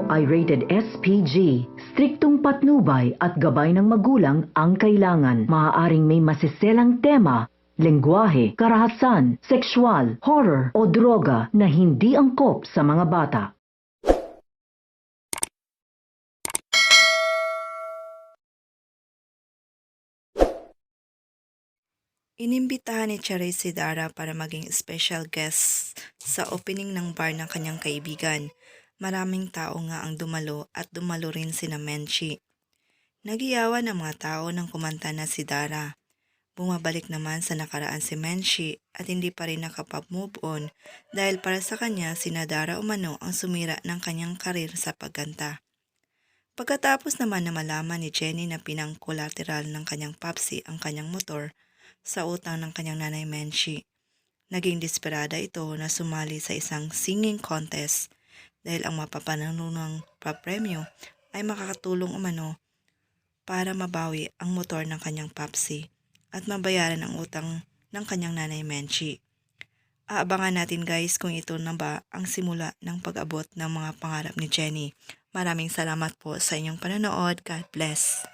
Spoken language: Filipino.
ay rated SPG. Striktong patnubay at gabay ng magulang ang kailangan. Maaaring may masiselang tema, lengguwahe, karahasan, sexual, horror o droga na hindi angkop sa mga bata. Inimbitahan ni Cherry si Dara para maging special guest sa opening ng bar ng kanyang kaibigan. Maraming tao nga ang dumalo at dumalo rin sina Menchi. Nagiyawan ang mga tao nang kumanta na si Dara. Bumabalik naman sa nakaraan si Menchi at hindi pa rin nakapag-move on dahil para sa kanya sina Dara umano ang sumira ng kanyang karir sa pagkanta. Pagkatapos naman na malaman ni Jenny na pinang-collateral ng kanyang papsi ang kanyang motor sa utang ng kanyang nanay Menchi, naging desperada ito na sumali sa isang singing contest dahil ang mapapananunang papremyo ay makakatulong umano para mabawi ang motor ng kanyang papsi at mabayaran ang utang ng kanyang nanay Menchi. Aabangan natin guys kung ito na ba ang simula ng pag-abot ng mga pangarap ni Jenny. Maraming salamat po sa inyong panonood. God bless.